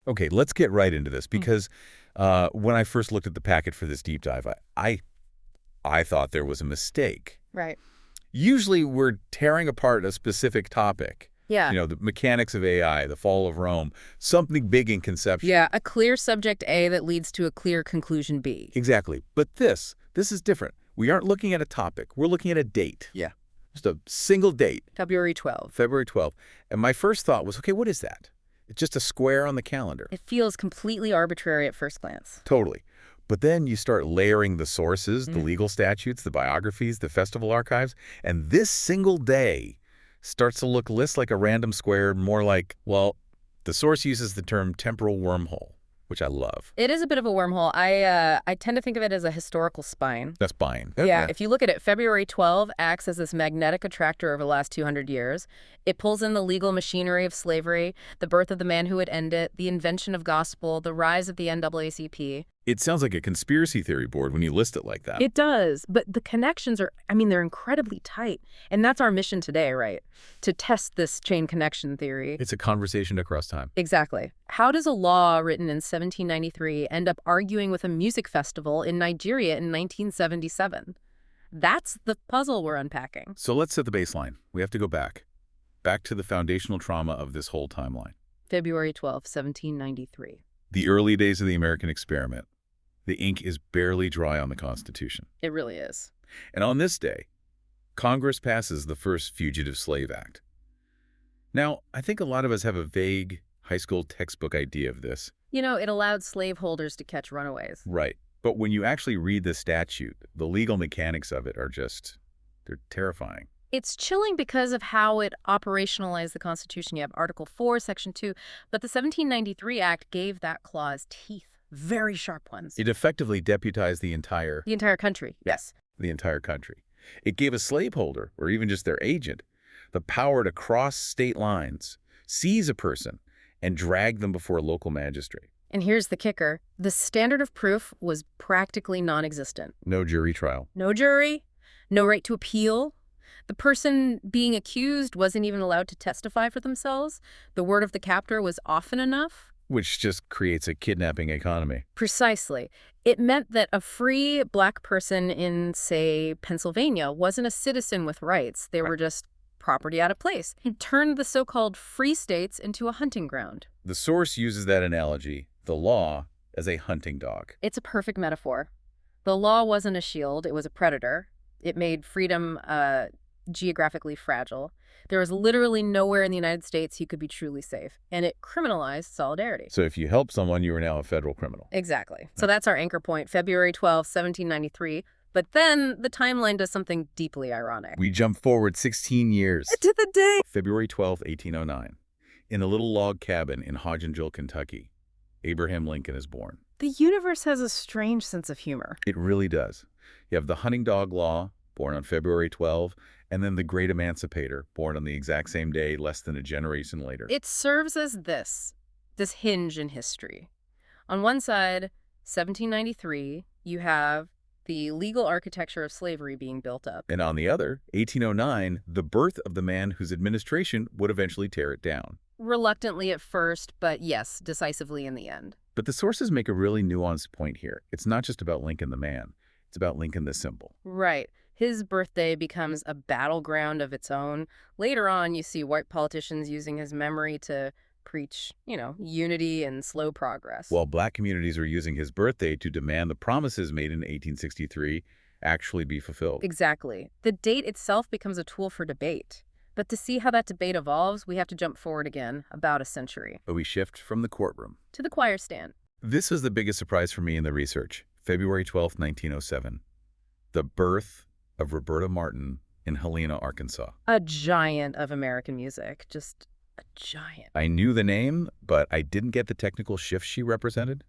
Okay, let's get right into this because when I first looked at the packet for this deep dive, I thought there was a mistake. Right. Usually we're tearing apart a specific topic. Yeah. You know, the mechanics of AI, the fall of Rome, something big in conception. Yeah, a clear subject A that leads to a clear conclusion B. Exactly. But this is different. We aren't looking at a topic. We're looking at a date. Yeah. Just a single date. February 12th. February 12th. And my first thought was, okay, what is that? It's just a square on the calendar. It feels completely arbitrary at first glance. Totally. But then you start layering the sources, the legal statutes, the biographies, the festival archives, and this single day starts to look less like a random square, more like, well, the source uses the term temporal wormhole, which I love. It is a bit of a wormhole. I tend to think of it as a historical spine. That's fine. Yeah, if you look at it, February 12 acts as this magnetic attractor over the last 200 years. It pulls in the legal machinery of slavery, the birth of the man who would end it, the invention of gospel, the rise of the NAACP. It sounds like a conspiracy theory board when you list it like that. It does, but the connections are, they're incredibly tight. And that's our mission today, right? To test this chain connection theory. It's a conversation across time. Exactly. How does a law written in 1793 end up arguing with a music festival in Nigeria in 1977? That's the puzzle we're unpacking. So let's set the baseline. We have to go back to the foundational trauma of this whole timeline. February 12, 1793. The early days of the American experiment. The ink is barely dry on the Constitution. It really is. And on this day, Congress passes the first Fugitive Slave Act. Now, I think a lot of us have a vague high school textbook idea of this. You know, it allowed slaveholders to catch runaways. Right. But when you actually read the statute, the legal mechanics of it are they're terrifying. It's chilling because of how it operationalized the Constitution. You have Article 4, Section 2, but the 1793 Act gave that clause teeth. Very sharp ones. It effectively deputized the entire country, yes. The entire country. It gave a slaveholder, or even just their agent, the power to cross state lines, seize a person, and drag them before a local magistrate. And here's the kicker. The standard of proof was practically non-existent. No jury trial. No jury, no right to appeal. The person being accused wasn't even allowed to testify for themselves. The word of the captor was often enough. Which just creates a kidnapping economy. Precisely. It meant that a free black person in, say, Pennsylvania wasn't a citizen with rights. They were just property out of place. It turned the so-called free states into a hunting ground. The source uses that analogy, the law, as a hunting dog. It's a perfect metaphor. The law wasn't a shield. It was a predator. It made freedom geographically fragile. There was literally nowhere in the United States you could be truly safe, and it criminalized solidarity. So if you help someone, you are now a federal criminal. Exactly. So that's our anchor point, February 12, 1793. But then the timeline does something deeply ironic. We jump forward 16 years. To the day. February 12, 1809. In a little log cabin in Hodgenville, Kentucky, Abraham Lincoln is born. The universe has a strange sense of humor. It really does. You have the hunting dog law, born on February 12, and then the Great Emancipator, born on the exact same day, less than a generation later. It serves as this hinge in history. On one side, 1793, you have the legal architecture of slavery being built up. And on the other, 1809, the birth of the man whose administration would eventually tear it down. Reluctantly at first, but yes, decisively in the end. But the sources make a really nuanced point here. It's not just about Lincoln the man. It's about Lincoln the symbol. Right. His birthday becomes a battleground of its own. Later on, you see white politicians using his memory to preach, unity and slow progress. While black communities are using his birthday to demand the promises made in 1863 actually be fulfilled. Exactly. The date itself becomes a tool for debate. But to see how that debate evolves, we have to jump forward again, about a century. But we shift from the courtroom to the choir stand. This was the biggest surprise for me in the research. February 12, 1907. The birth of Roberta Martin in Helena, Arkansas. A giant of American music. Just a giant. I knew the name, but I didn't get the technical shift she represented.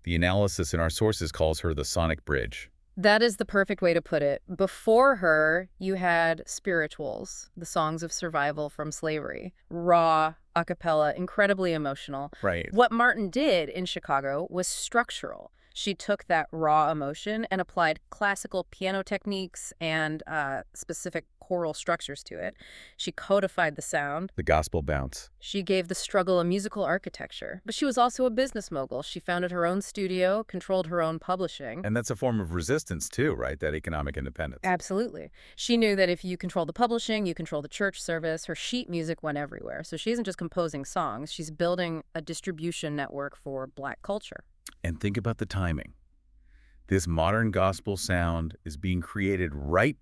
The analysis in our sources calls her the sonic bridge. That is the perfect way to put it. Before her, you had spirituals, the songs of survival from slavery. Raw, a cappella, incredibly emotional. Right. What Martin did in Chicago was structural. She took that raw emotion and applied classical piano techniques and specific choral structures to it. She codified the sound. The gospel bounce. She gave the struggle a musical architecture. But she was also a business mogul. She founded her own studio, controlled her own publishing. And that's a form of resistance too, right? That economic independence. Absolutely. She knew that if you control the publishing, you control the church service. Her sheet music went everywhere. So she isn't just composing songs. She's building a distribution network for Black culture. And think about the timing. This modern gospel sound is being created right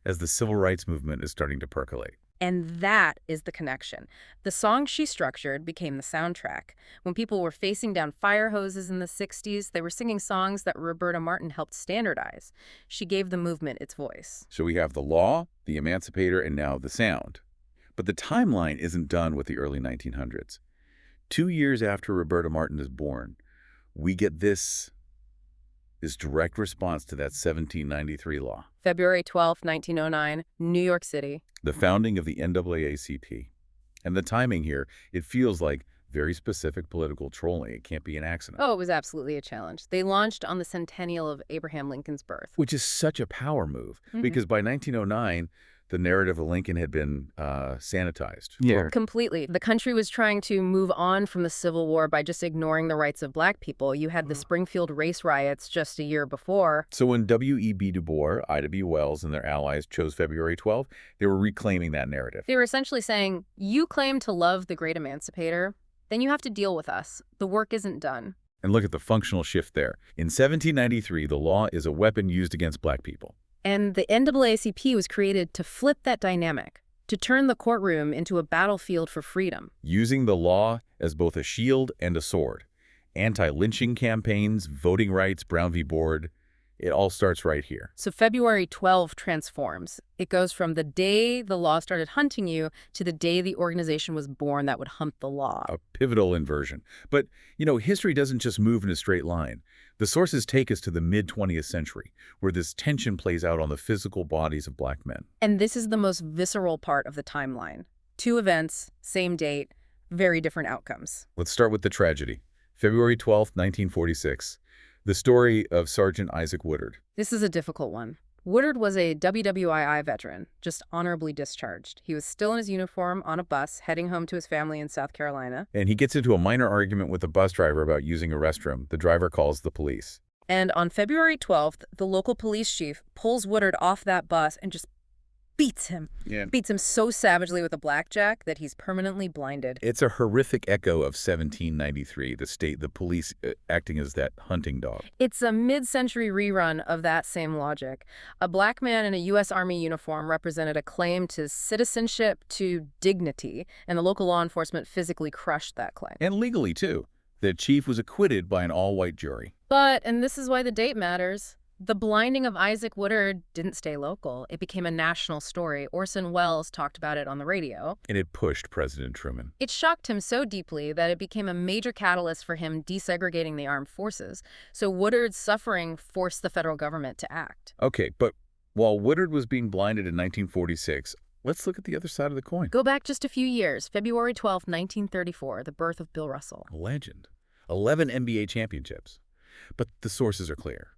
as the civil rights movement is starting to percolate. And that is the connection. The song she structured became the soundtrack. When people were facing down fire hoses in the 60s, they were singing songs that Roberta Martin helped standardize. She gave the movement its voice. So we have the law, the emancipator, and now the sound. But the timeline isn't done with the early 1900s. 2 years after Roberta Martin is born, we get this direct response to that 1793 law. February 12, 1909, New York City. The founding of the NAACP. And the timing here, it feels like very specific political trolling. It can't be an accident. Oh, it was absolutely a challenge. They launched on the centennial of Abraham Lincoln's birth. Which is such a power move, because by 1909, the narrative of Lincoln had been sanitized. Yeah. Completely. The country was trying to move on from the Civil War by just ignoring the rights of Black people. You had the Springfield race riots just a year before. So when W.E.B. Du Bois, I.W. Wells, and their allies chose February 12, they were reclaiming that narrative. They were essentially saying, you claim to love the Great Emancipator, then you have to deal with us. The work isn't done. And look at the functional shift there. In 1793, the law is a weapon used against Black people. And the NAACP was created to flip that dynamic, to turn the courtroom into a battlefield for freedom. Using the law as both a shield and a sword. Anti-lynching campaigns, voting rights, Brown v. Board, it all starts right here. So February 12 transforms. It goes from the day the law started hunting you to the day the organization was born that would hunt the law. A pivotal inversion. But, history doesn't just move in a straight line. The sources take us to the mid-20th century, where this tension plays out on the physical bodies of Black men. And this is the most visceral part of the timeline. 2 events, same date, very different outcomes. Let's start with the tragedy. February 12, 1946. The story of Sergeant Isaac Woodard. This is a difficult one. Woodard was a WWII veteran, just honorably discharged. He was still in his uniform on a bus heading home to his family in South Carolina. And he gets into a minor argument with the bus driver about using a restroom. The driver calls the police. And on February 12th, the local police chief pulls Woodard off that bus and just beats him. Yeah. Beats him so savagely with a blackjack that he's permanently blinded. It's a horrific echo of 1793, the police acting as that hunting dog. It's a mid-century rerun of that same logic. A Black man in a U.S. Army uniform represented a claim to citizenship, to dignity, and the local law enforcement physically crushed that claim. And legally, too. The chief was acquitted by an all-white jury. But, and this is why the date matters, the blinding of Isaac Woodard didn't stay local. It became a national story. Orson Welles talked about it on the radio. And it pushed President Truman. It shocked him so deeply that it became a major catalyst for him desegregating the armed forces. So Woodard's suffering forced the federal government to act. Okay, but while Woodard was being blinded in 1946, let's look at the other side of the coin. Go back just a few years. February 12, 1934, the birth of Bill Russell. A legend. 11 NBA championships. But the sources are clear.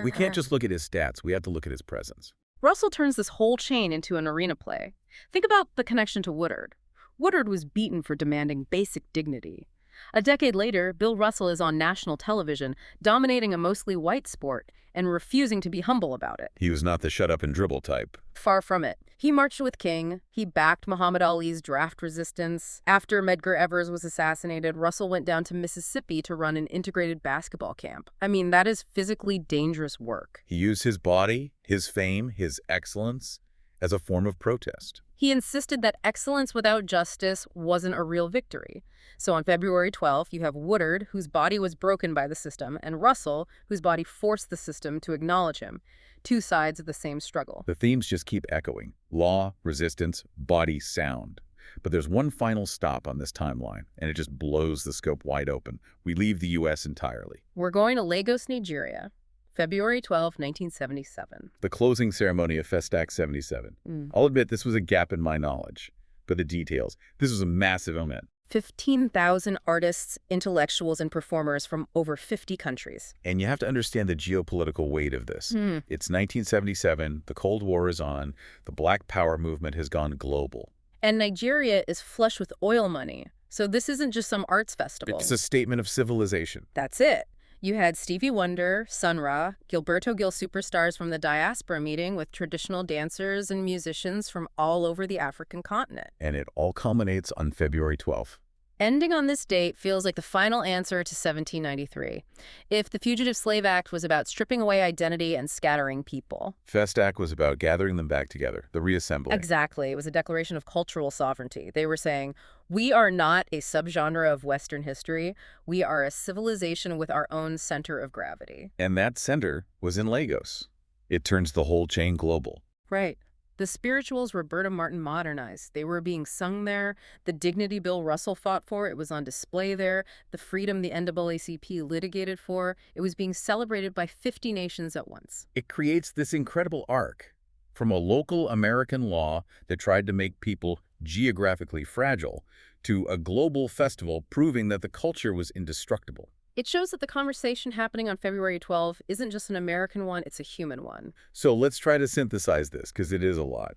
We can't just look at his stats. We have to look at his presence. Russell turns this whole chain into an arena play. Think about the connection to Woodard. Woodard was beaten for demanding basic dignity. A decade later, Bill Russell is on national television, dominating a mostly white sport and refusing to be humble about it. He was not the shut-up-and-dribble type. Far from it. He marched with King. He backed Muhammad Ali's draft resistance. After Medgar Evers was assassinated, Russell went down to Mississippi to run an integrated basketball camp. I mean, that is physically dangerous work. He used his body, his fame, his excellence as a form of protest. He insisted that excellence without justice wasn't a real victory. So on February 12th, you have Woodard, whose body was broken by the system, and Russell, whose body forced the system to acknowledge him. 2 sides of the same struggle. The themes just keep echoing. Law, resistance, body, sound. But there's one final stop on this timeline, and it just blows the scope wide open. We leave the U.S. entirely. We're going to Lagos, Nigeria. February 12, 1977. The closing ceremony of Festac 77. I'll admit this was a gap in my knowledge. But the details. This was a massive event. 15,000 artists, intellectuals, and performers from over 50 countries. And you have to understand the geopolitical weight of this. It's 1977, the Cold War is on, the Black Power movement has gone global. And Nigeria is flush with oil money. So this isn't just some arts festival. It's a statement of civilization. That's it. You had Stevie Wonder, Sun Ra, Gilberto Gil superstars from the diaspora meeting with traditional dancers and musicians from all over the African continent. And it all culminates on February 12th. Ending on this date feels like the final answer to 1793. If the Fugitive Slave Act was about stripping away identity and scattering people. Festac was about gathering them back together, the reassembly. Exactly. It was a declaration of cultural sovereignty. They were saying, we are not a subgenre of Western history. We are a civilization with our own center of gravity. And that center was in Lagos. It turns the whole chain global. Right. The spirituals Roberta Martin modernized. They were being sung there. The dignity Bill Russell fought for, it was on display there. The freedom the NAACP litigated for, it was being celebrated by 50 nations at once. It creates this incredible arc from a local American law that tried to make people geographically fragile to a global festival proving that the culture was indestructible. It shows that the conversation happening on February 12 isn't just an American one, it's a human one. So let's try to synthesize this, because it is a lot.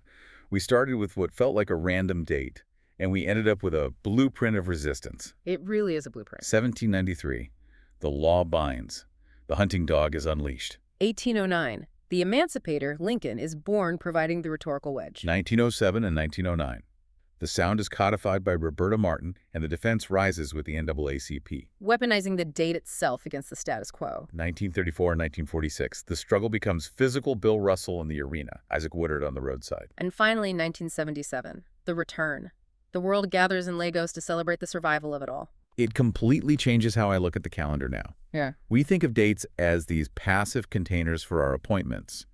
We started with what felt like a random date, and we ended up with a blueprint of resistance. It really is a blueprint. 1793. The law binds. The hunting dog is unleashed. 1809. The Emancipator, Lincoln, is born, providing the rhetorical wedge. 1907 and 1909. The sound is codified by Roberta Martin, and the defense rises with the NAACP. Weaponizing the date itself against the status quo. 1934 and 1946. The struggle becomes physical. Bill Russell in the arena, Isaac Woodard on the roadside. And finally, 1977. The return. The world gathers in Lagos to celebrate the survival of it all. It completely changes how I look at the calendar now. Yeah. We think of dates as these passive containers for our appointments.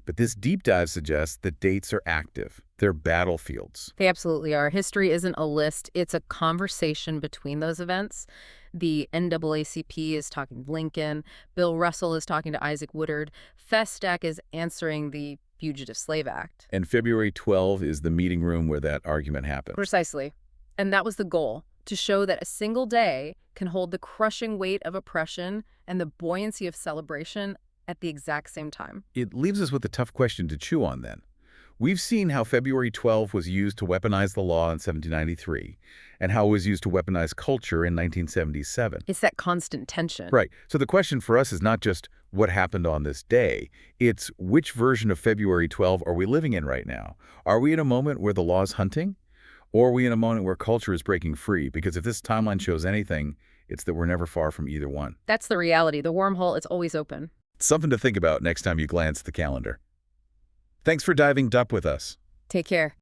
But this deep dive suggests that dates are active. They're battlefields. They absolutely are. History isn't a list. It's a conversation between those events. The NAACP is talking to Lincoln. Bill Russell is talking to Isaac Woodard. Festac is answering the Fugitive Slave Act. And February 12 is the meeting room where that argument happens. Precisely. And that was the goal, to show that a single day can hold the crushing weight of oppression and the buoyancy of celebration at the exact same time. It leaves us with a tough question to chew on then. We've seen how February 12 was used to weaponize the law in 1793 and how it was used to weaponize culture in 1977. It's that constant tension. Right. So the question for us is not just what happened on this day. It's which version of February 12 are we living in right now? Are we in a moment where the law is hunting? Or are we in a moment where culture is breaking free? Because if this timeline shows anything, it's that we're never far from either one. That's the reality. The wormhole, it's always open. Something to think about next time you glance at the calendar. Thanks for diving deep with us. Take care.